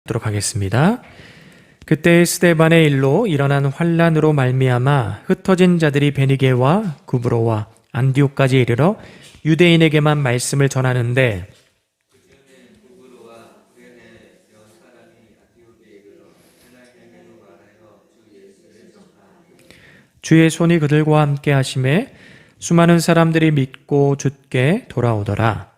도록 하겠습니다. 그때 스데반의 일로 일어난 환란으로 말미암아 흩어진 자들이 베니게와 구브로와 안디옥까지 이르러 유대인에게만 말씀을 전하는데 주의 손이 그들과 함께 하심에 수많은 사람들이 믿고 주께 돌아오더라.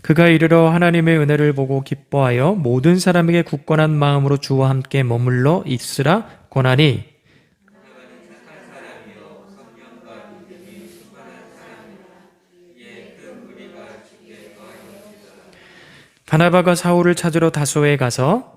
그가 이르러 하나님의 은혜를 보고 기뻐하여 모든 사람에게 굳건한 마음으로 주와 함께 머물러 있으라 권하니 바나바가 사울을 찾으러 다소에 가서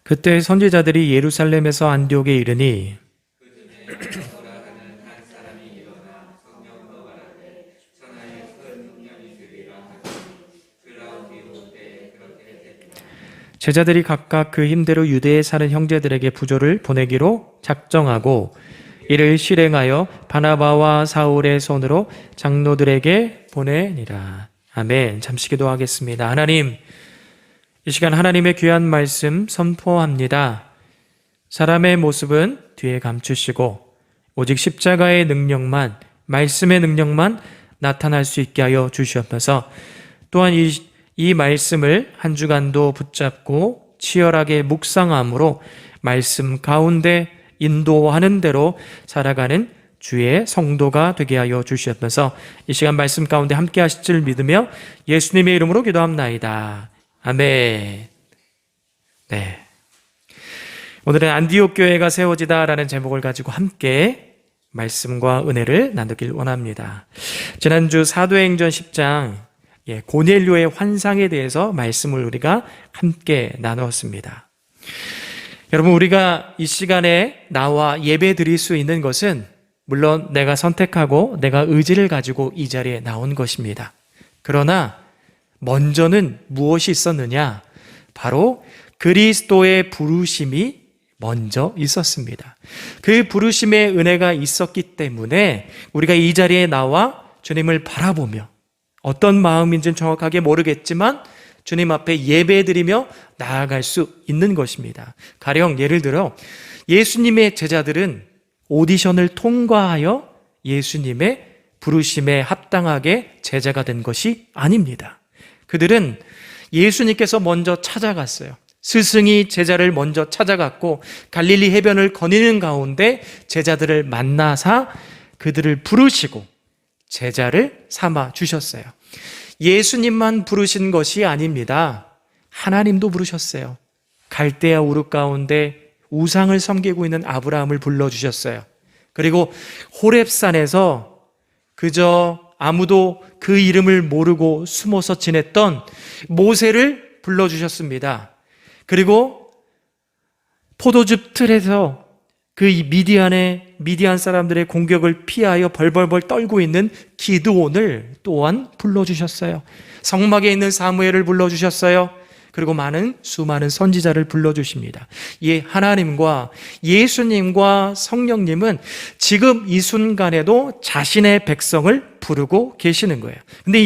그때 선지자들이 예루살렘에서 안디옥에 이르니 제자들이 각각 그 힘대로 유대에 사는 형제들에게 부조를 보내기로 작정하고 이를 실행하여 바나바와 사울의 손으로 장로들에게 보내니라. 아멘. 잠시 기도하겠습니다. 하나님, 이 시간 하나님의 귀한 말씀 선포합니다. 사람의 모습은 뒤에 감추시고 오직 십자가의 능력만, 말씀의 능력만 나타날 수 있게 하여 주시옵소서. 또한 이 말씀을 한 주간도 붙잡고 치열하게 묵상함으로 말씀 가운데 인도하는 대로 살아가는 주의 성도가 되게 하여 주시옵소서. 이 시간 말씀 가운데 함께 하실 줄 믿으며 예수님의 이름으로 기도합나이다. 아멘. 네. 오늘은 안디옥 교회가 세워지다라는 제목을 가지고 함께 말씀과 은혜를 나누길 원합니다. 지난주 사도행전 10장 고넬료의 환상에 대해서 말씀을 우리가 함께 나누었습니다. 여러분, 우리가 이 시간에 나와 예배 드릴 수 있는 것은 물론 내가 선택하고 내가 의지를 가지고 이 자리에 나온 것입니다. 그러나 먼저는 무엇이 있었느냐? 바로 그리스도의 부르심이 먼저 있었습니다. 그 부르심의 은혜가 있었기 때문에 우리가 이 자리에 나와 주님을 바라보며 어떤 마음인지는 정확하게 모르겠지만 주님 앞에 예배드리며 나아갈 수 있는 것입니다. 가령 예를 들어 예수님의 제자들은 오디션을 통과하여 예수님의 부르심에 합당하게 제자가 된 것이 아닙니다. 그들은 예수님께서 먼저 찾아갔어요. 스승이 제자를 먼저 찾아갔고 갈릴리 해변을 거니는 가운데 제자들을 만나사 그들을 부르시고 제자를 삼아 주셨어요. 예수님만 부르신 것이 아닙니다. 하나님도 부르셨어요. 갈대아 우르 가운데 우상을 섬기고 있는 아브라함을 불러주셨어요. 그리고 호렙산에서 그저 아무도 그 이름을 모르고 숨어서 지냈던 모세를 불러주셨습니다. 그리고 포도즙 틀에서 그 미디안 사람들의 공격을 피하여 벌벌벌 떨고 있는 기드온을 또한 불러주셨어요. 성막에 있는 사무엘을 불러주셨어요. 그리고 수많은 선지자를 불러주십니다. 하나님과 예수님과 성령님은 지금 이 순간에도 자신의 백성을 부르고 계시는 거예요. 근데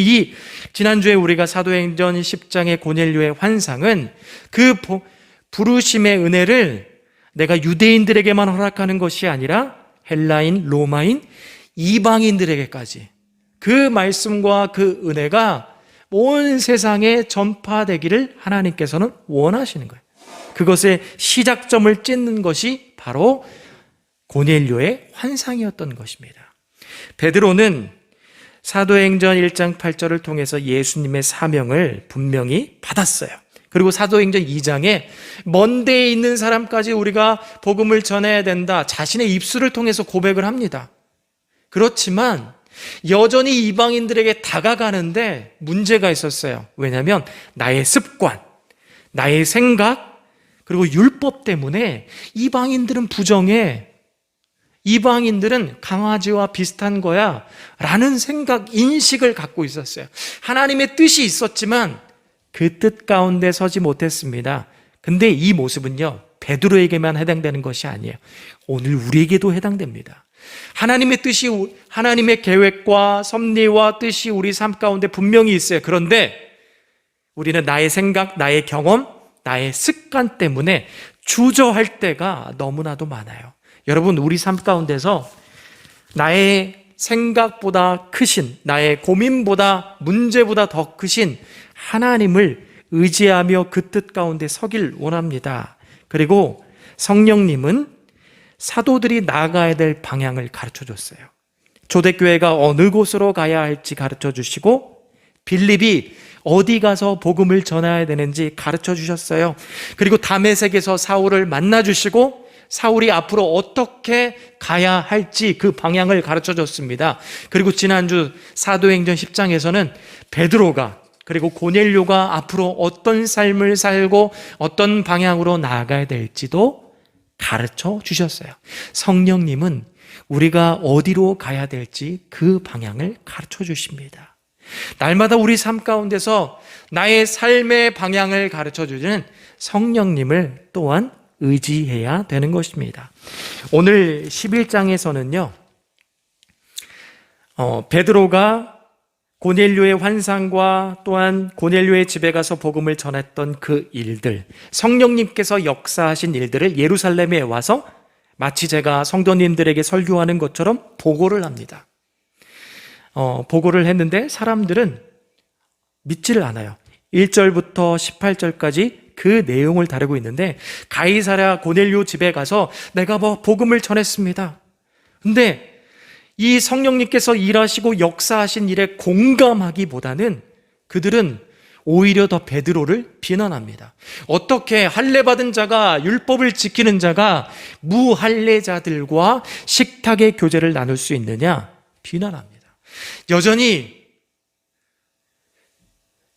지난주에 우리가 사도행전 10장의 고넬료의 환상은 그 부르심의 은혜를 내가 유대인들에게만 허락하는 것이 아니라 헬라인, 로마인, 이방인들에게까지 그 말씀과 그 은혜가 온 세상에 전파되기를 하나님께서는 원하시는 거예요. 그것의 시작점을 찍는 것이 바로 고넬료의 환상이었던 것입니다. 베드로는 사도행전 1장 8절을 통해서 예수님의 사명을 분명히 받았어요. 그리고 사도행전 2장에 먼 데에 있는 사람까지 우리가 복음을 전해야 된다. 자신의 입술을 통해서 고백을 합니다. 그렇지만 여전히 이방인들에게 다가가는데 문제가 있었어요. 왜냐하면 나의 습관, 나의 생각, 그리고 율법 때문에 이방인들은 부정해. 이방인들은 강아지와 비슷한 거야 라는 생각, 인식을 갖고 있었어요. 하나님의 뜻이 있었지만 그 뜻 가운데 서지 못했습니다. 근데 이 모습은요, 베드로에게만 해당되는 것이 아니에요. 오늘 우리에게도 해당됩니다. 하나님의 뜻이, 하나님의 계획과 섭리와 뜻이 우리 삶 가운데 분명히 있어요. 그런데 우리는 나의 생각, 나의 경험, 나의 습관 때문에 주저할 때가 너무나도 많아요. 여러분, 우리 삶 가운데서 나의 생각보다 크신, 나의 고민보다, 문제보다 더 크신 하나님을 의지하며 그 뜻 가운데 서길 원합니다. 그리고 성령님은 사도들이 나아가야 될 방향을 가르쳐 줬어요. 초대교회가 어느 곳으로 가야 할지 가르쳐 주시고, 빌립이 어디 가서 복음을 전해야 되는지 가르쳐 주셨어요. 그리고 다메섹에서 사울을 만나 주시고, 사울이 앞으로 어떻게 가야 할지 그 방향을 가르쳐 줬습니다. 그리고 지난주 사도행전 10장에서는 베드로가, 그리고 고넬료가 앞으로 어떤 삶을 살고 어떤 방향으로 나아가야 될지도 가르쳐 주셨어요. 성령님은 우리가 어디로 가야 될지 그 방향을 가르쳐 주십니다. 날마다 우리 삶 가운데서 나의 삶의 방향을 가르쳐 주는 성령님을 또한 의지해야 되는 것입니다. 오늘 11장에서는요, 베드로가 고넬료의 환상과 또한 고넬료의 집에 가서 복음을 전했던 그 일들, 성령님께서 역사하신 일들을 예루살렘에 와서 마치 제가 성도님들에게 설교하는 것처럼 보고를 합니다. 보고를 했는데 사람들은 믿지를 않아요. 1절부터 18절까지 그 내용을 다루고 있는데, 가이사랴 고넬료 집에 가서 내가 복음을 전했습니다. 근데 이 성령님께서 일하시고 역사하신 일에 공감하기보다는 그들은 오히려 더 베드로를 비난합니다. 어떻게 할례받은 자가, 율법을 지키는 자가 무할례자들과 식탁의 교제를 나눌 수 있느냐? 비난합니다. 여전히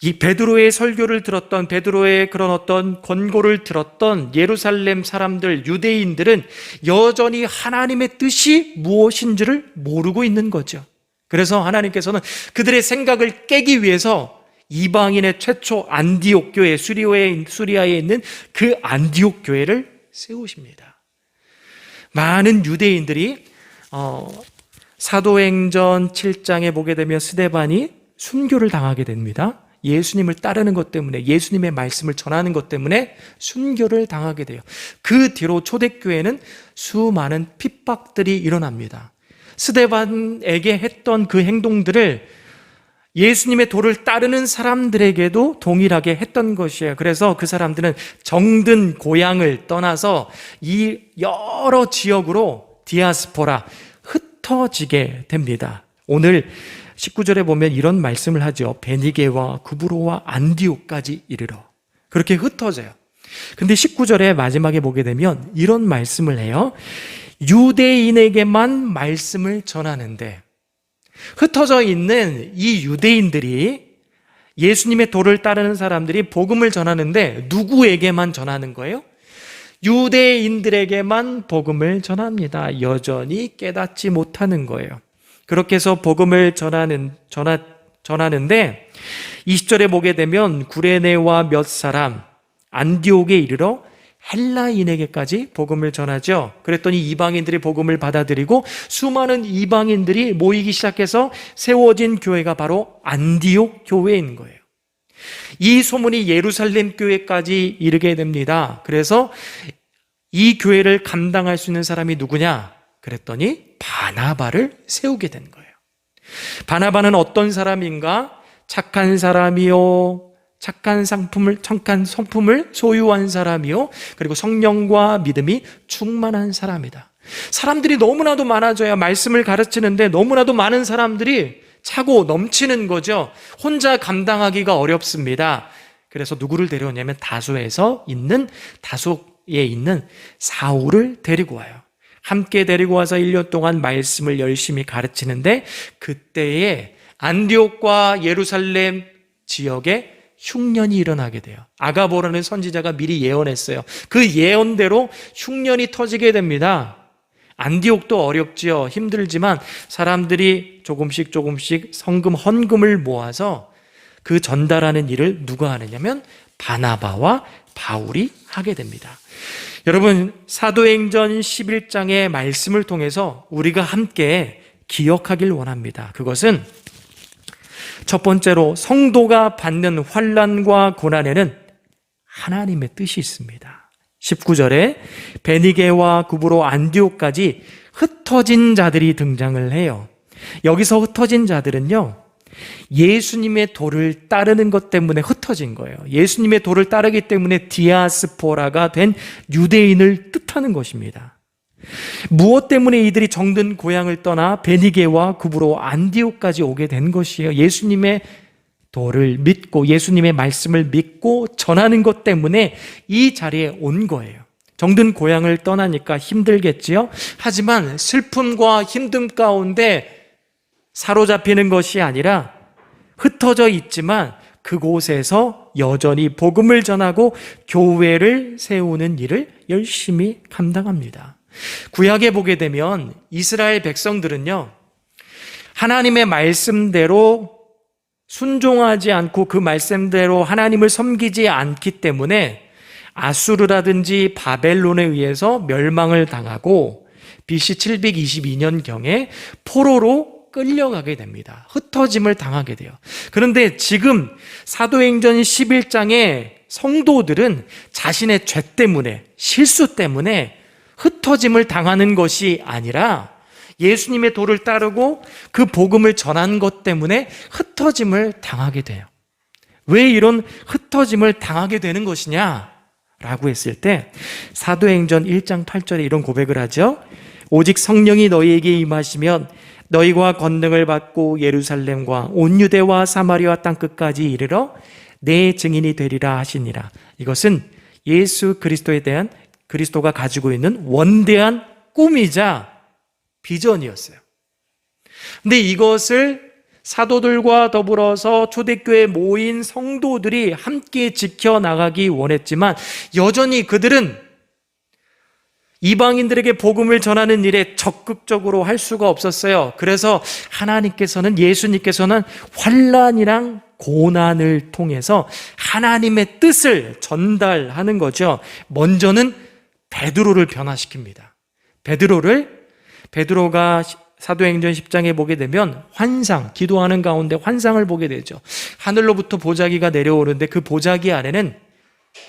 이 베드로의 설교를 들었던, 베드로의 그런 어떤 권고를 들었던 예루살렘 사람들, 유대인들은 여전히 하나님의 뜻이 무엇인지를 모르고 있는 거죠. 그래서 하나님께서는 그들의 생각을 깨기 위해서 이방인의 최초 안디옥 교회, 수리아에 있는 그 안디옥 교회를 세우십니다. 많은 유대인들이 사도행전 7장에 보게 되면 스데반이 순교를 당하게 됩니다. 예수님을 따르는 것 때문에, 예수님의 말씀을 전하는 것 때문에 순교를 당하게 돼요. 그 뒤로 초대교회는 수많은 핍박들이 일어납니다. 스데반에게 했던 그 행동들을 예수님의 도를 따르는 사람들에게도 동일하게 했던 것이에요. 그래서 그 사람들은 정든 고향을 떠나서 이 여러 지역으로 디아스포라, 흩어지게 됩니다. 오늘 19절에 보면 이런 말씀을 하죠. 베니게와 구브로와 안디옥까지 이르러. 그렇게 흩어져요. 근데 19절에 마지막에 보게 되면 이런 말씀을 해요. 유대인에게만 말씀을 전하는데, 흩어져 있는 이 유대인들이, 예수님의 도를 따르는 사람들이 복음을 전하는데 누구에게만 전하는 거예요? 유대인들에게만 복음을 전합니다. 여전히 깨닫지 못하는 거예요. 그렇게 해서 복음을 전하는데 20절에 보게 되면 구레네와 몇 사람, 안디옥에 이르러 헬라인에게까지 복음을 전하죠. 그랬더니 이방인들이 복음을 받아들이고 수많은 이방인들이 모이기 시작해서 세워진 교회가 바로 안디옥 교회인 거예요. 이 소문이 예루살렘 교회까지 이르게 됩니다. 그래서 이 교회를 감당할 수 있는 사람이 누구냐? 그랬더니 바나바를 세우게 된 거예요. 바나바는 어떤 사람인가? 착한 사람이요, 착한 성품을 소유한 사람이요, 그리고 성령과 믿음이 충만한 사람이다. 사람들이 너무나도 많아져야, 말씀을 가르치는데 너무나도 많은 사람들이 차고 넘치는 거죠. 혼자 감당하기가 어렵습니다. 그래서 누구를 데려오냐면 다소에 있는 사울을 데리고 와요. 함께 데리고 와서 1년 동안 말씀을 열심히 가르치는데, 그때에 안디옥과 예루살렘 지역에 흉년이 일어나게 돼요. 아가보라는 선지자가 미리 예언했어요. 그 예언대로 흉년이 터지게 됩니다. 안디옥도 어렵지요. 힘들지만 사람들이 조금씩 성금, 헌금을 모아서 그 전달하는 일을 누가 하느냐면 바나바와 바울이 하게 됩니다. 여러분, 사도행전 11장의 말씀을 통해서 우리가 함께 기억하길 원합니다. 그것은 첫 번째로 성도가 받는 환난과 고난에는 하나님의 뜻이 있습니다. 19절에 베니게와 구브로 안디옥까지 흩어진 자들이 등장을 해요. 여기서 흩어진 자들은요, 예수님의 도를 따르는 것 때문에 흩어진 거예요. 예수님의 도를 따르기 때문에 디아스포라가 된 유대인을 뜻하는 것입니다. 무엇 때문에 이들이 정든 고향을 떠나 베니게와 구브로 안디옥까지 오게 된 것이에요? 예수님의 도를 믿고 예수님의 말씀을 믿고 전하는 것 때문에 이 자리에 온 거예요. 정든 고향을 떠나니까 힘들겠지요? 하지만 슬픔과 힘듦 가운데 사로잡히는 것이 아니라 흩어져 있지만 그곳에서 여전히 복음을 전하고 교회를 세우는 일을 열심히 감당합니다. 구약에 보게 되면 이스라엘 백성들은요, 하나님의 말씀대로 순종하지 않고 그 말씀대로 하나님을 섬기지 않기 때문에 아수르라든지 바벨론에 의해서 멸망을 당하고 BC 722년경에 포로로 끌려가게 됩니다. 흩어짐을 당하게 돼요. 그런데 지금 사도행전 11장의 성도들은 자신의 죄 때문에, 실수 때문에 흩어짐을 당하는 것이 아니라 예수님의 도를 따르고 그 복음을 전한 것 때문에 흩어짐을 당하게 돼요. 왜 이런 흩어짐을 당하게 되는 것이냐? 라고 했을 때 사도행전 1장 8절에 이런 고백을 하죠. 오직 성령이 너희에게 임하시면 너희가 권능을 받고 예루살렘과 온 유대와 사마리아 땅끝까지 이르러 내 증인이 되리라 하시니라. 이것은 예수 그리스도에 대한 그리스도가 가지고 있는 원대한 꿈이자 비전이었어요. 근데 이것을 사도들과 더불어서 초대교회에 모인 성도들이 함께 지켜나가기 원했지만 여전히 그들은 이방인들에게 복음을 전하는 일에 적극적으로 할 수가 없었어요. 그래서 하나님께서는, 예수님께서는 환난이랑 고난을 통해서 하나님의 뜻을 전달하는 거죠. 먼저는 베드로를 변화시킵니다. 베드로가 사도행전 10장에 보게 되면 환상, 기도하는 가운데 환상을 보게 되죠. 하늘로부터 보자기가 내려오는데 그 보자기 아래는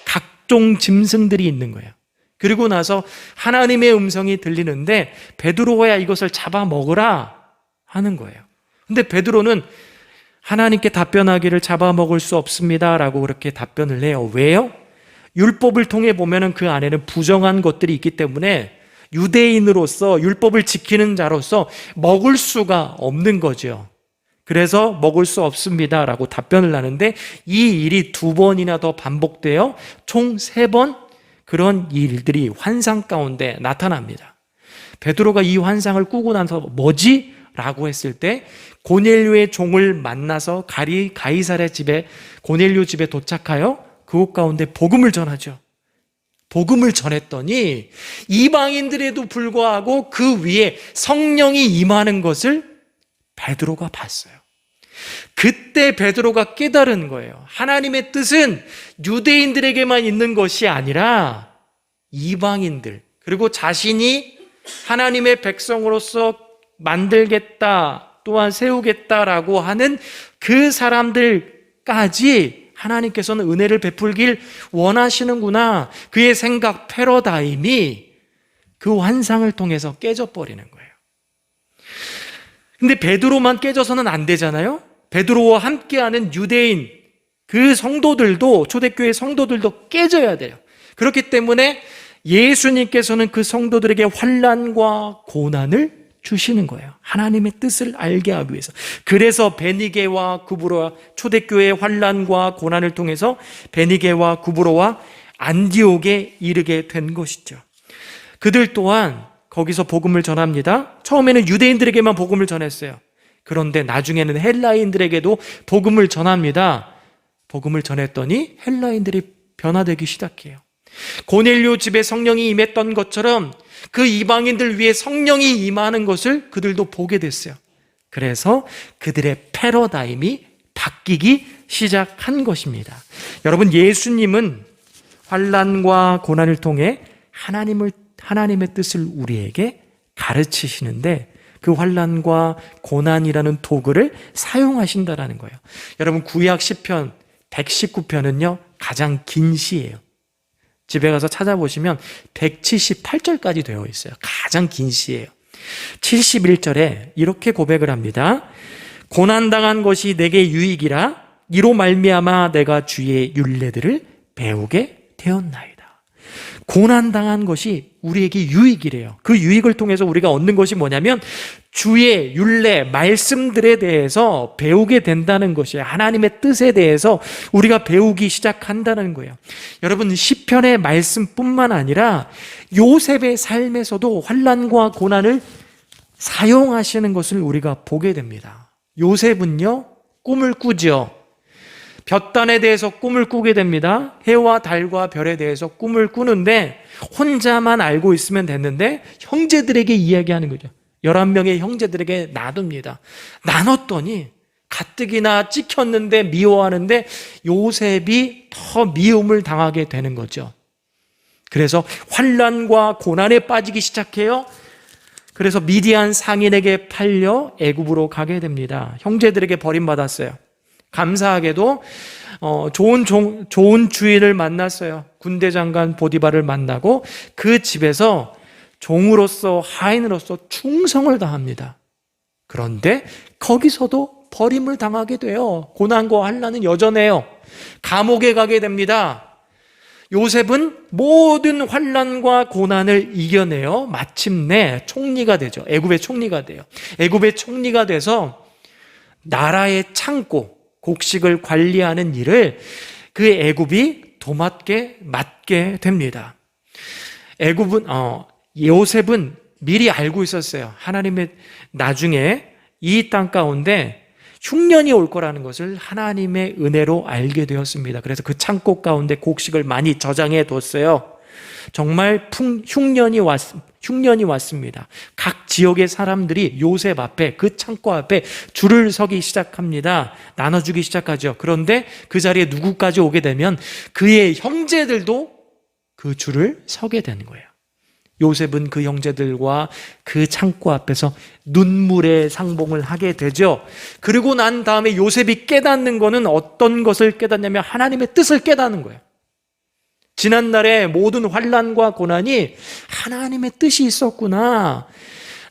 각종 짐승들이 있는 거예요. 그리고 나서 하나님의 음성이 들리는데 베드로야 이것을 잡아먹으라 하는 거예요. 근데 베드로는 하나님께 답변하기를 잡아먹을 수 없습니다 라고 그렇게 답변을 해요. 왜요? 율법을 통해 보면 그 안에는 부정한 것들이 있기 때문에 유대인으로서 율법을 지키는 자로서 먹을 수가 없는 거죠. 그래서 먹을 수 없습니다 라고 답변을 하는데 이 일이 2번이나 더 반복되어 총 3번 그런 일들이 환상 가운데 나타납니다. 베드로가 이 환상을 꾸고 나서 뭐지? 라고 했을 때 고넬료의 종을 만나서 가이사랴 집에, 고넬료 집에 도착하여 그곳 가운데 복음을 전하죠. 복음을 전했더니 이방인들에도 불구하고 그 위에 성령이 임하는 것을 베드로가 봤어요. 그때 베드로가 깨달은 거예요. 하나님의 뜻은 유대인들에게만 있는 것이 아니라 이방인들, 그리고 자신이 하나님의 백성으로서 만들겠다, 또한 세우겠다라고 하는 그 사람들까지 하나님께서는 은혜를 베풀길 원하시는구나. 그의 생각 패러다임이 그 환상을 통해서 깨져버리는 거예요. 근데 베드로만 깨져서는 안 되잖아요. 베드로와 함께하는 유대인 그 성도들도, 초대교회 성도들도 깨져야 돼요. 그렇기 때문에 예수님께서는 그 성도들에게 환난과 고난을 주시는 거예요. 하나님의 뜻을 알게 하기 위해서. 그래서 베니게와 구브로와 초대교회의 환난과 고난을 통해서 베니게와 구브로와 안디옥에 이르게 된 것이죠. 그들 또한 거기서 복음을 전합니다. 처음에는 유대인들에게만 복음을 전했어요. 그런데 나중에는 헬라인들에게도 복음을 전합니다. 복음을 전했더니 헬라인들이 변화되기 시작해요. 고넬료 집에 성령이 임했던 것처럼 그 이방인들 위해 성령이 임하는 것을 그들도 보게 됐어요. 그래서 그들의 패러다임이 바뀌기 시작한 것입니다. 여러분, 예수님은 환난과 고난을 통해 하나님의 뜻을 우리에게 가르치시는데 그 환난과 고난이라는 도구를 사용하신다라는 거예요. 여러분, 구약 시편 119편은요 가장 긴 시예요. 집에 가서 찾아보시면 178절까지 되어 있어요. 가장 긴 시예요. 71절에 이렇게 고백을 합니다. 고난당한 것이 내게 유익이라 이로 말미암아 내가 주의 율례들을 배우게 되었나이다. 고난당한 것이 우리에게 유익이래요. 그 유익을 통해서 우리가 얻는 것이 뭐냐면 주의 율례, 말씀들에 대해서 배우게 된다는 것이에요. 하나님의 뜻에 대해서 우리가 배우기 시작한다는 거예요. 여러분, 시편의 말씀뿐만 아니라 요셉의 삶에서도 환난과 고난을 사용하시는 것을 우리가 보게 됩니다. 요셉은요, 꿈을 꾸죠. 볕단에 대해서 꿈을 꾸게 됩니다. 해와 달과 별에 대해서 꿈을 꾸는데 혼자만 알고 있으면 됐는데 형제들에게 이야기하는 거죠. 11명의 형제들에게 놔둡니다. 나눴더니 가뜩이나 찍혔는데 미워하는데 요셉이 더 미움을 당하게 되는 거죠. 그래서 환난과 고난에 빠지기 시작해요. 그래서 미디안 상인에게 팔려 애굽으로 가게 됩니다. 형제들에게 버림받았어요. 감사하게도 좋은 주인을 만났어요. 군대 장관 보디발을 만나고 그 집에서 종으로서 하인으로서 충성을 다합니다. 그런데 거기서도 버림을 당하게 돼요. 고난과 환난은 여전해요. 감옥에 가게 됩니다. 요셉은 모든 환난과 고난을 이겨내어 마침내 총리가 되죠. 애굽의 총리가 돼요. 애굽의 총리가 돼서 나라의 창고, 곡식을 관리하는 일을 그 애굽이 도맡게 맡게 됩니다. 요셉은 미리 알고 있었어요. 하나님의 나중에 이 땅 가운데 흉년이 올 거라는 것을 하나님의 은혜로 알게 되었습니다. 그래서 그 창고 가운데 곡식을 많이 저장해 뒀어요. 정말 흉년이 왔습니다. 각 지역의 사람들이 요셉 앞에, 그 창고 앞에 줄을 서기 시작합니다. 나눠주기 시작하죠. 그런데 그 자리에 누구까지 오게 되면 그의 형제들도 그 줄을 서게 되는 거예요. 요셉은 그 형제들과 그 창고 앞에서 눈물의 상봉을 하게 되죠. 그리고 난 다음에 요셉이 깨닫는 것은 어떤 것을 깨닫냐면 하나님의 뜻을 깨닫는 거예요. 지난날의 모든 환난과 고난이 하나님의 뜻이 있었구나.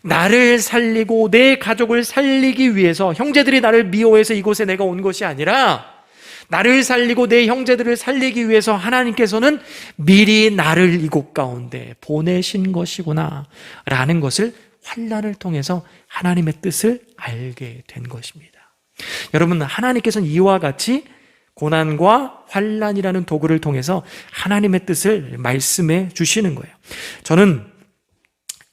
나를 살리고 내 가족을 살리기 위해서, 형제들이 나를 미워해서 이곳에 내가 온 것이 아니라 나를 살리고 내 형제들을 살리기 위해서 하나님께서는 미리 나를 이곳 가운데 보내신 것이구나 라는 것을 환난을 통해서 하나님의 뜻을 알게 된 것입니다. 여러분, 하나님께서는 이와 같이 고난과 환난이라는 도구를 통해서 하나님의 뜻을 말씀해 주시는 거예요. 저는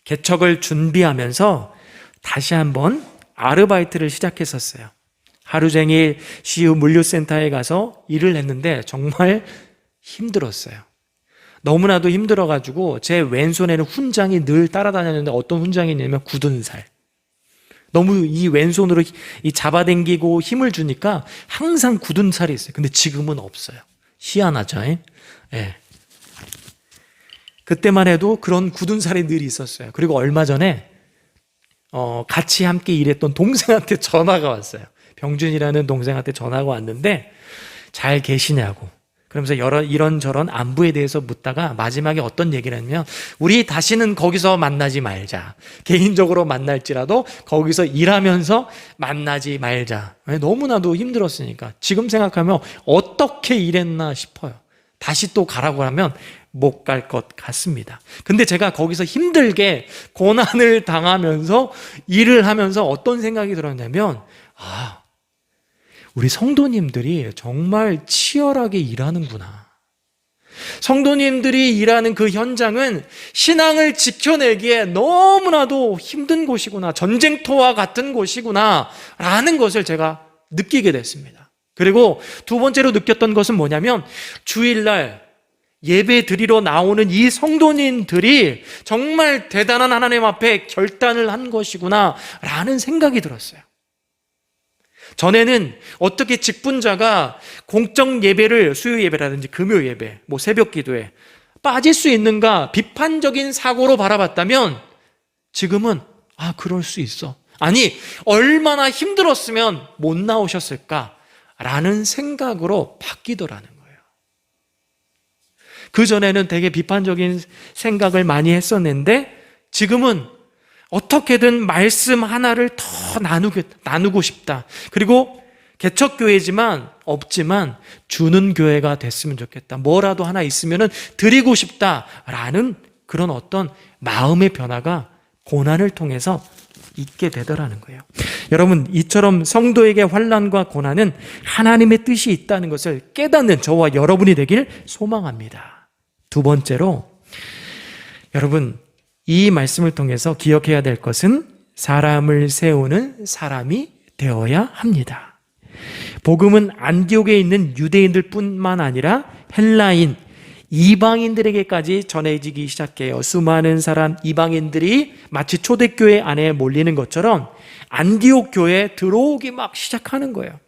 개척을 준비하면서 다시 한번 아르바이트를 시작했었어요. 하루 종일 CU 물류센터에 가서 일을 했는데 정말 힘들었어요. 너무나도 힘들어가지고 제 왼손에는 훈장이 늘 따라다녔는데 어떤 훈장이 있냐면 굳은 살. 너무 이 왼손으로 잡아당기고 힘을 주니까 항상 굳은 살이 있어요. 근데 지금은 없어요. 희한하죠? 예. 그때만 해도 그런 굳은 살이 늘 있었어요. 그리고 얼마 전에 같이 함께 일했던 동생한테 전화가 왔어요. 병준이라는 동생한테 전화가 왔는데 잘 계시냐고. 그러면서 이런저런 안부에 대해서 묻다가 마지막에 어떤 얘기를 했냐면 우리 다시는 거기서 만나지 말자. 개인적으로 만날지라도 거기서 일하면서 만나지 말자. 너무나도 힘들었으니까. 지금 생각하면 어떻게 일했나 싶어요. 다시 또 가라고 하면 못 갈 것 같습니다. 근데 제가 거기서 힘들게 고난을 당하면서 일을 하면서 어떤 생각이 들었냐면 우리 성도님들이 정말 치열하게 일하는구나. 성도님들이 일하는 그 현장은 신앙을 지켜내기에 너무나도 힘든 곳이구나. 전쟁터와 같은 곳이구나 라는 것을 제가 느끼게 됐습니다. 그리고 두 번째로 느꼈던 것은 뭐냐면 주일날 예배 드리러 나오는 이 성도님들이 정말 대단한 하나님 앞에 결단을 한 것이구나 라는 생각이 들었어요. 전에는 어떻게 직분자가 공적 예배를 수요 예배라든지 금요 예배, 새벽 기도에 빠질 수 있는가 비판적인 사고로 바라봤다면 지금은 그럴 수 있어. 아니, 얼마나 힘들었으면 못 나오셨을까라는 생각으로 바뀌더라는 거예요. 그전에는 되게 비판적인 생각을 많이 했었는데 지금은 어떻게든 말씀 하나를 더 나누고 싶다. 그리고 개척교회지만 없지만 주는 교회가 됐으면 좋겠다. 뭐라도 하나 있으면 드리고 싶다라는 그런 어떤 마음의 변화가 고난을 통해서 있게 되더라는 거예요. 여러분, 이처럼 성도에게 환난과 고난은 하나님의 뜻이 있다는 것을 깨닫는 저와 여러분이 되길 소망합니다. 두 번째로, 여러분, 이 말씀을 통해서 기억해야 될 것은 사람을 세우는 사람이 되어야 합니다. 복음은 안디옥에 있는 유대인들 뿐만 아니라 헬라인, 이방인들에게까지 전해지기 시작해요. 수많은 사람, 이방인들이 마치 초대교회 안에 몰리는 것처럼 안디옥 교회에 들어오기 막 시작하는 거예요.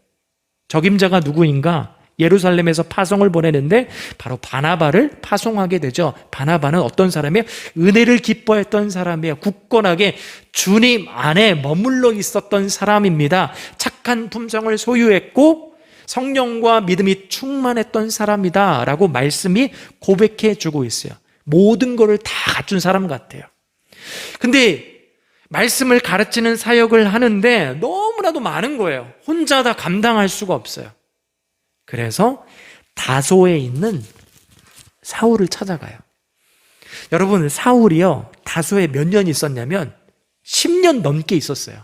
적임자가 누구인가? 예루살렘에서 파송을 보내는데 바로 바나바를 파송하게 되죠. 바나바는 어떤 사람이에요? 은혜를 기뻐했던 사람이에요. 굳건하게 주님 안에 머물러 있었던 사람입니다. 착한 품성을 소유했고 성령과 믿음이 충만했던 사람이다 라고 말씀이 고백해 주고 있어요. 모든 것을 다 갖춘 사람 같아요. 근데 말씀을 가르치는 사역을 하는데 너무나도 많은 거예요. 혼자 다 감당할 수가 없어요. 그래서 다소에 있는 사울을 찾아가요. 여러분, 사울이요, 다소에 몇 년 있었냐면 10년 넘게 있었어요.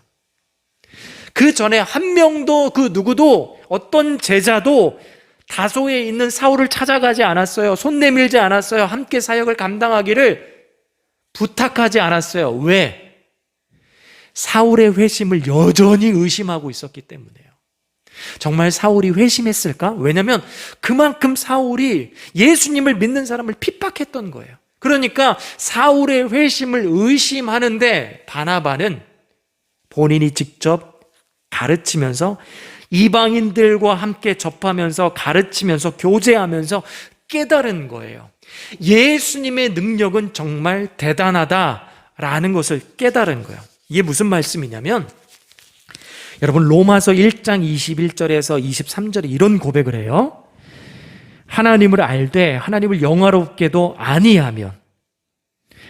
그 전에 한 명도 그 누구도 어떤 제자도 다소에 있는 사울을 찾아가지 않았어요. 손 내밀지 않았어요. 함께 사역을 감당하기를 부탁하지 않았어요. 왜? 사울의 회심을 여전히 의심하고 있었기 때문에요. 정말 사울이 회심했을까? 왜냐하면 그만큼 사울이 예수님을 믿는 사람을 핍박했던 거예요. 그러니까 사울의 회심을 의심하는데 바나바는 본인이 직접 가르치면서 이방인들과 함께 접하면서 가르치면서 교제하면서 깨달은 거예요. 예수님의 능력은 정말 대단하다라는 것을 깨달은 거예요. 이게 무슨 말씀이냐면, 여러분, 로마서 1장 21절에서 23절에 이런 고백을 해요. 하나님을 알되 하나님을 영화롭게도 아니하면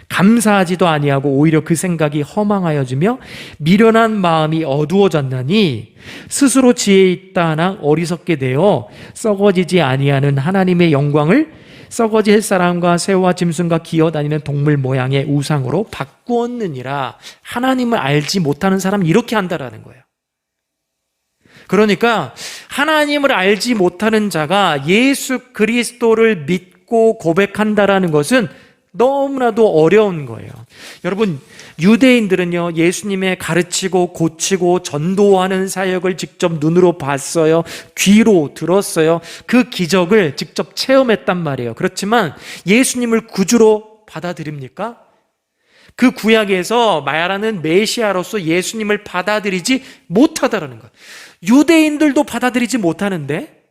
감사하지도 아니하고 오히려 그 생각이 허망하여지며 미련한 마음이 어두워졌나니 스스로 지혜 있다 하나 어리석게 되어 썩어지지 아니하는 하나님의 영광을 썩어질 사람과 새와 짐승과 기어다니는 동물 모양의 우상으로 바꾸었느니라. 하나님을 알지 못하는 사람은 이렇게 한다라는 거예요. 그러니까 하나님을 알지 못하는 자가 예수 그리스도를 믿고 고백한다라는 것은 너무나도 어려운 거예요. 여러분, 유대인들은요, 예수님의 가르치고 고치고 전도하는 사역을 직접 눈으로 봤어요. 귀로 들었어요. 그 기적을 직접 체험했단 말이에요. 그렇지만 예수님을 구주로 받아들입니까? 그 구약에서 말하는 메시아로서 예수님을 받아들이지 못하다라는 거예요. 유대인들도 받아들이지 못하는데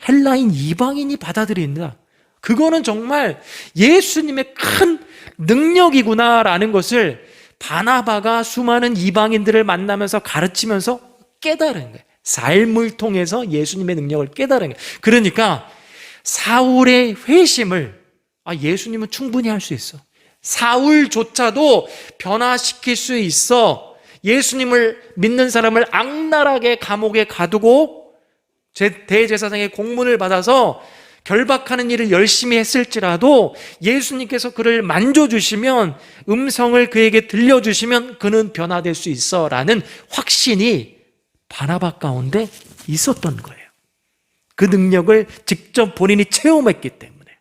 헬라인 이방인이 받아들인다. 그거는 정말 예수님의 큰 능력이구나라는 것을 바나바가 수많은 이방인들을 만나면서 가르치면서 깨달은 거예요. 삶을 통해서 예수님의 능력을 깨달은 거예요. 그러니까 사울의 회심을 예수님은 충분히 할 수 있어. 사울조차도 변화시킬 수 있어. 예수님을 믿는 사람을 악랄하게 감옥에 가두고 대제사장의 공문을 받아서 결박하는 일을 열심히 했을지라도 예수님께서 그를 만져주시면, 음성을 그에게 들려주시면 그는 변화될 수 있어 라는 확신이 바나바 가운데 있었던 거예요. 그 능력을 직접 본인이 체험했기 때문에.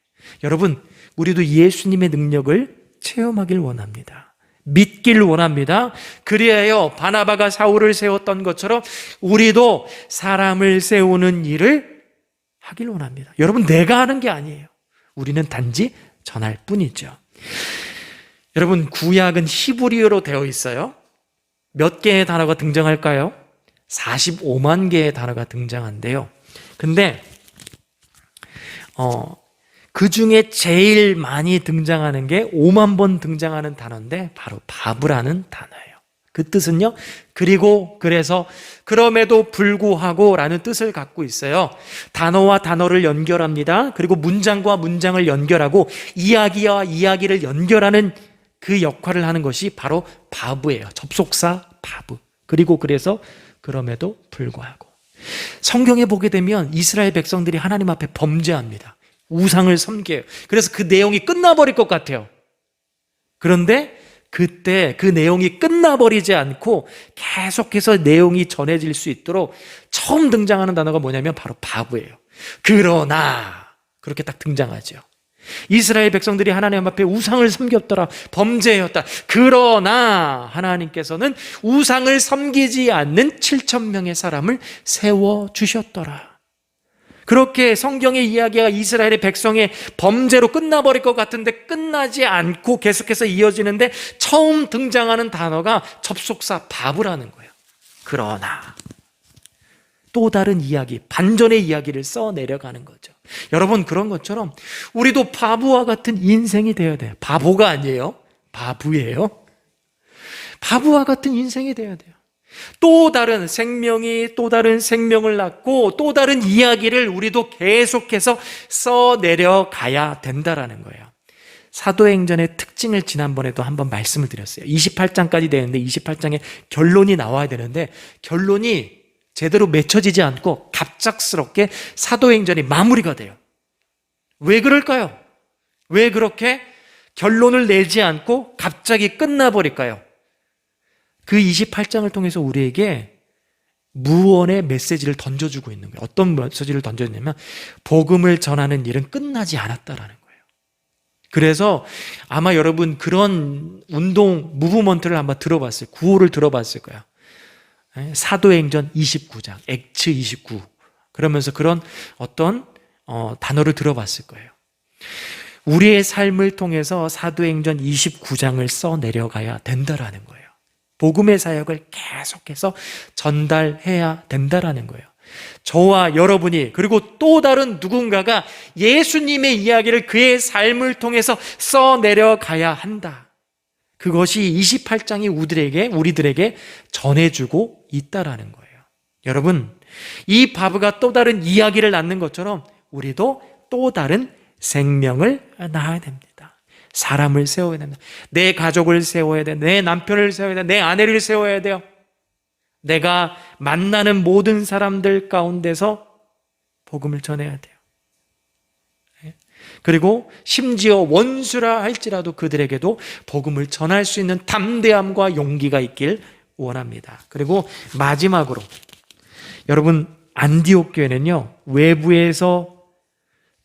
여러분, 우리도 예수님의 능력을 체험하길 원합니다. 믿길 원합니다. 그리하여 바나바가 사울을 세웠던 것처럼 우리도 사람을 세우는 일을 하길 원합니다. 여러분, 내가 하는 게 아니에요. 우리는 단지 전할 뿐이죠. 여러분, 구약은 히브리어로 되어 있어요. 몇 개의 단어가 등장할까요? 45만 개의 단어가 등장한대요. 근데 그 중에 제일 많이 등장하는 게 5만 번 등장하는 단어인데 바로 바브라는 단어예요. 그 뜻은요, 그리고, 그래서, 그럼에도 불구하고 라는 뜻을 갖고 있어요. 단어와 단어를 연결합니다. 그리고 문장과 문장을 연결하고 이야기와 이야기를 연결하는 그 역할을 하는 것이 바로 바브예요. 접속사 바브. 그리고 그래서 그럼에도 불구하고. 성경에 보게 되면 이스라엘 백성들이 하나님 앞에 범죄합니다. 우상을 섬겨요. 그래서 그 내용이 끝나버릴 것 같아요. 그런데 그때 그 내용이 끝나버리지 않고 계속해서 내용이 전해질 수 있도록 처음 등장하는 단어가 뭐냐면 바로 바브예요. 그러나 그렇게 딱 등장하죠. 이스라엘 백성들이 하나님 앞에 우상을 섬겼더라, 범죄였다. 그러나 하나님께서는 우상을 섬기지 않는 7,000명의 사람을 세워주셨더라. 그렇게 성경의 이야기가 이스라엘의 백성의 범죄로 끝나버릴 것 같은데 끝나지 않고 계속해서 이어지는데 처음 등장하는 단어가 접속사 바브라는 거예요. 그러나 또 다른 이야기, 반전의 이야기를 써내려가는 거죠. 여러분, 그런 것처럼 우리도 바보와 같은 인생이 되어야 돼요. 바보가 아니에요. 바보예요. 바보와 같은 인생이 되어야 돼요. 또 다른 생명이 또 다른 생명을 낳고 또 다른 이야기를 우리도 계속해서 써내려가야 된다라는 거예요. 사도행전의 특징을 지난번에도 한번 말씀을 드렸어요. 28장까지 되는데 28장에 결론이 나와야 되는데 결론이 제대로 맺혀지지 않고 갑작스럽게 사도행전이 마무리가 돼요. 왜 그럴까요? 왜 그렇게 결론을 내지 않고 갑자기 끝나버릴까요? 그 28장을 통해서 우리에게 무언의 메시지를 던져주고 있는 거예요. 어떤 메시지를 던져주냐면 복음을 전하는 일은 끝나지 않았다라는 거예요. 그래서 아마 여러분 그런 운동, 무브먼트를 한번 들어봤어요. 구호를 들어봤을 거예요. 사도행전 29장, 액츠 29. 그러면서 그런 어떤 단어를 들어봤을 거예요. 우리의 삶을 통해서 사도행전 29장을 써내려가야 된다라는 거예요. 복음의 사역을 계속해서 전달해야 된다라는 거예요. 저와 여러분이 그리고 또 다른 누군가가 예수님의 이야기를 그의 삶을 통해서 써내려가야 한다. 그것이 28장이 우리들에게 전해주고 있다라는 거예요. 여러분, 이 바브가 또 다른 이야기를 낳는 것처럼 우리도 또 다른 생명을 낳아야 됩니다. 사람을 세워야 된다. 내 가족을 세워야 돼. 내 남편을 세워야 돼. 내 아내를 세워야 돼요. 내가 만나는 모든 사람들 가운데서 복음을 전해야 돼요. 그리고 심지어 원수라 할지라도 그들에게도 복음을 전할 수 있는 담대함과 용기가 있길 원합니다. 그리고 마지막으로 여러분, 안디옥 교회는요, 외부에서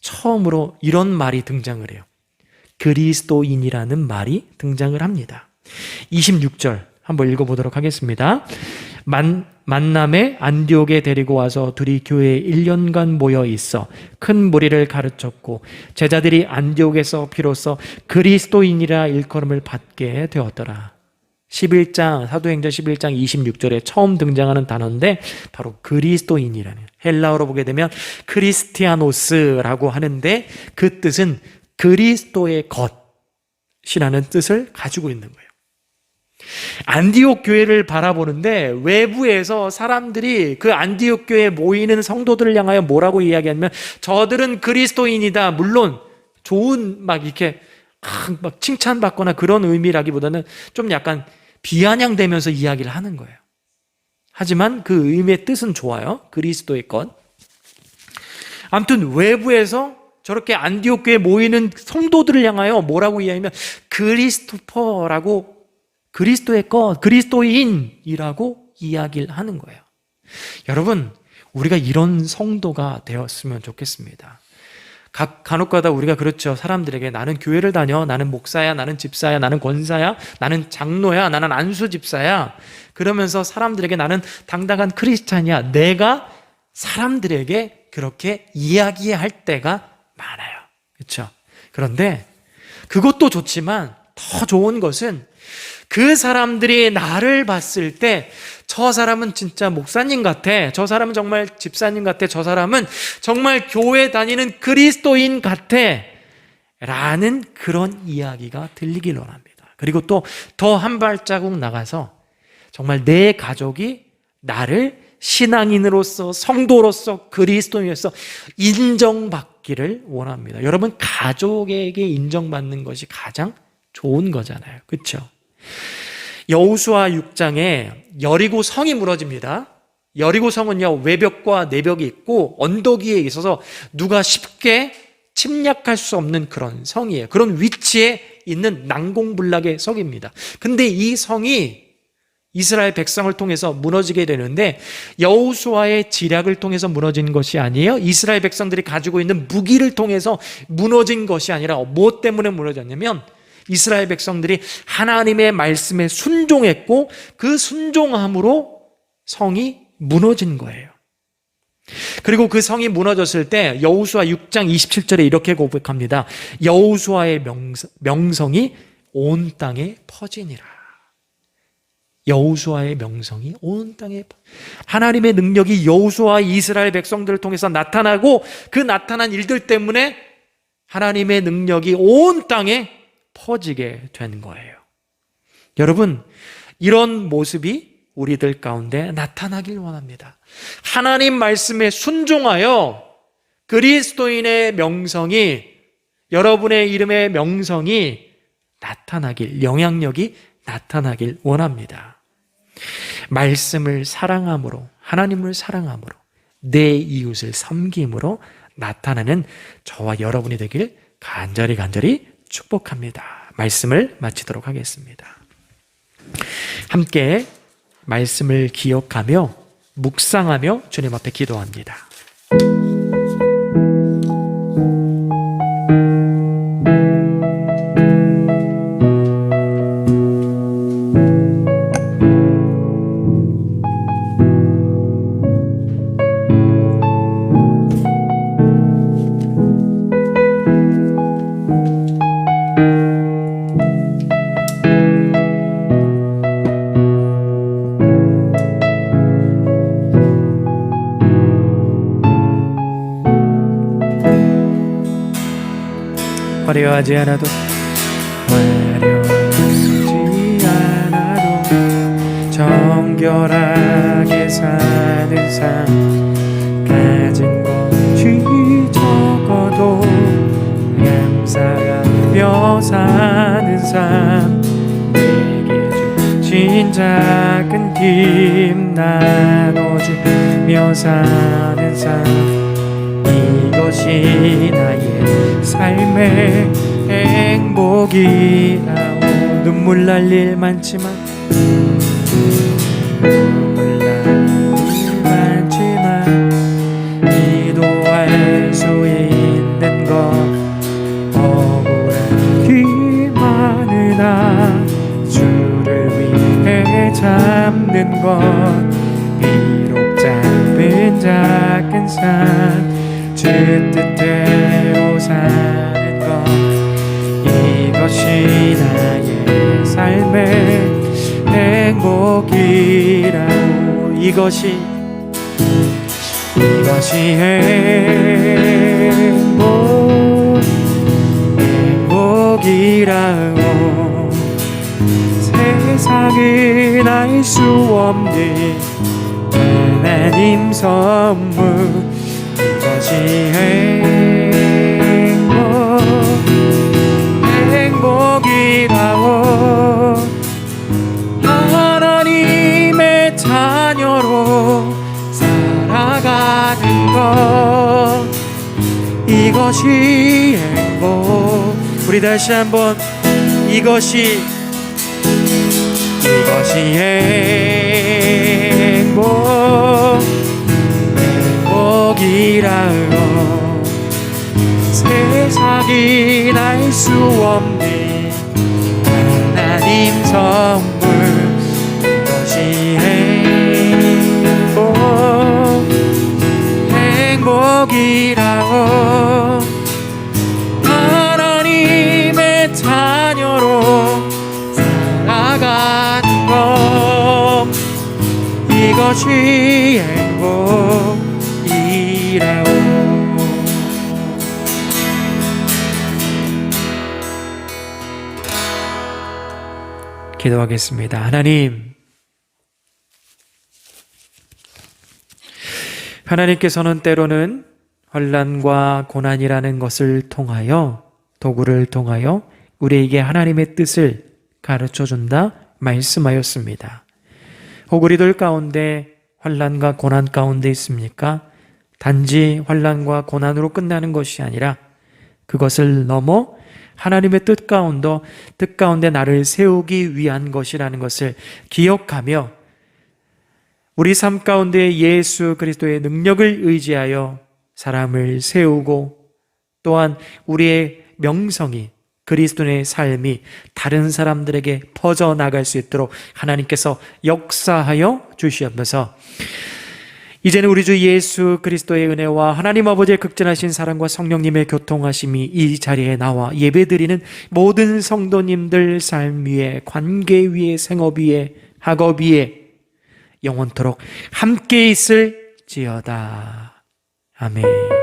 처음으로 이런 말이 등장을 해요. 그리스도인이라는 말이 등장을 합니다. 26절 한번 읽어보도록 하겠습니다. 만남에 안디옥에 데리고 와서 둘이 교회에 1년간 모여 있어 큰 무리를 가르쳤고 제자들이 안디옥에서 비로소 그리스도인이라 일컬음을 받게 되었더라. 11장, 사도행전 11장 26절에 처음 등장하는 단어인데 바로 그리스도인이라는, 헬라어로 보게 되면 크리스티아노스라고 하는데 그 뜻은 그리스도의 것이라는 뜻을 가지고 있는 거예요. 안디옥 교회를 바라보는데 외부에서 사람들이 그 안디옥 교회에 모이는 성도들을 향하여 뭐라고 이야기하냐면 저들은 그리스도인이다. 물론 좋은 막 이렇게 막 칭찬받거나 그런 의미라기보다는 좀 약간 비아냥대면서 이야기를 하는 거예요. 하지만 그 의미의 뜻은 좋아요. 그리스도의 것. 아무튼 외부에서 저렇게 안디옥 교회에 모이는 성도들을 향하여 뭐라고 이야기하면 그리스토퍼라고, 그리스도의 것, 그리스도인이라고 이야기를 하는 거예요. 여러분, 우리가 이런 성도가 되었으면 좋겠습니다. 간혹가다 우리가 그렇죠. 사람들에게 나는 교회를 다녀, 나는 목사야, 나는 집사야, 나는 권사야, 나는 장로야, 나는 안수 집사야. 그러면서 사람들에게 나는 당당한 크리스찬이야. 내가 사람들에게 그렇게 이야기할 때가 많아요. 그렇죠? 그런데 그것도 좋지만 더 좋은 것은 그 사람들이 나를 봤을 때 저 사람은 진짜 목사님 같아, 저 사람은 정말 집사님 같아, 저 사람은 정말 교회 다니는 그리스도인 같아 라는 그런 이야기가 들리길 원합니다. 그리고 또 더 한 발자국 나가서 정말 내 가족이 나를 신앙인으로서, 성도로서, 그리스도인으로서 인정받기를 원합니다. 여러분, 가족에게 인정받는 것이 가장 좋은 거잖아요. 그렇죠? 여호수아 6장에 여리고 성이 무너집니다. 여리고 성은요, 외벽과 내벽이 있고 언덕 위에 있어서 누가 쉽게 침략할 수 없는 그런 성이에요. 그런 위치에 있는 난공불락의 성입니다. 근데 이 성이 이스라엘 백성을 통해서 무너지게 되는데 여호수아의 지략을 통해서 무너진 것이 아니에요. 이스라엘 백성들이 가지고 있는 무기를 통해서 무너진 것이 아니라 무엇 때문에 무너졌냐면 이스라엘 백성들이 하나님의 말씀에 순종했고 그 순종함으로 성이 무너진 거예요. 그리고 그 성이 무너졌을 때 여호수아 6장 27절에 이렇게 고백합니다. 여호수아의 명성이 온 땅에 퍼지니라. 여호수아의 명성이 온 땅에, 하나님의 능력이 여호수아 이스라엘 백성들을 통해서 나타나고 그 나타난 일들 때문에 하나님의 능력이 온 땅에 퍼지게 된 거예요. 여러분, 이런 모습이 우리들 가운데 나타나길 원합니다. 하나님 말씀에 순종하여 그리스도인의 명성이, 여러분의 이름의 명성이 나타나길, 영향력이 나타나길 원합니다. 말씀을 사랑함으로, 하나님을 사랑함으로, 내 이웃을 섬김으로 나타나는 저와 여러분이 되길 간절히 축복합니다. 말씀을 마치도록 하겠습니다. 함께 말씀을 기억하며 묵상하며 주님 앞에 기도합니다. 화려하지 않아도 정결하게 사는 삶, 가진 것이 적어도 감사하며 사는 삶, 내게 주신 작은 힘 나눠주며 사는 삶, 이것이 나의 삶의 행복이라오. 눈물 날 일 많지만 기도할 수 있는 것, 억울하기 많으나 주를 위해 참는 것, 비록 짧은 작은 삶 주 뜻대로 사는 것, 이것이 나의 삶의 행복이라오. 이것이 행복이라오. 세상은 알 수 없는 하나님 선물, 이것이 행복이라오. 하나님의 자녀로 살아가는 것, 이것이 행복. 우리 다시 한번, 이것이 행복이라고. 세상이 알 수 없는 하나님 선물, 이것이 행복이라고. 하나님 그것이 행복이라오. 기도하겠습니다. 하나님께서는 때로는 환난과 고난이라는 것을 통하여, 도구를 통하여 우리에게 하나님의 뜻을 가르쳐준다 말씀하였습니다. 혹 우리들 가운데 환난과 고난 가운데 있습니까? 단지 환난과 고난으로 끝나는 것이 아니라 그것을 넘어 하나님의 뜻 가운데 나를 세우기 위한 것이라는 것을 기억하며 우리 삶 가운데 예수 그리스도의 능력을 의지하여 사람을 세우고, 또한 우리의 명성이, 그리스도의 삶이 다른 사람들에게 퍼져나갈 수 있도록 하나님께서 역사하여 주시옵소서. 이제는 우리 주 예수 그리스도의 은혜와 하나님 아버지의 극진하신 사랑과 성령님의 교통하심이 이 자리에 나와 예배드리는 모든 성도님들 삶 위에, 관계 위에, 생업 위에, 학업 위에 영원토록 함께 있을지어다. 아멘.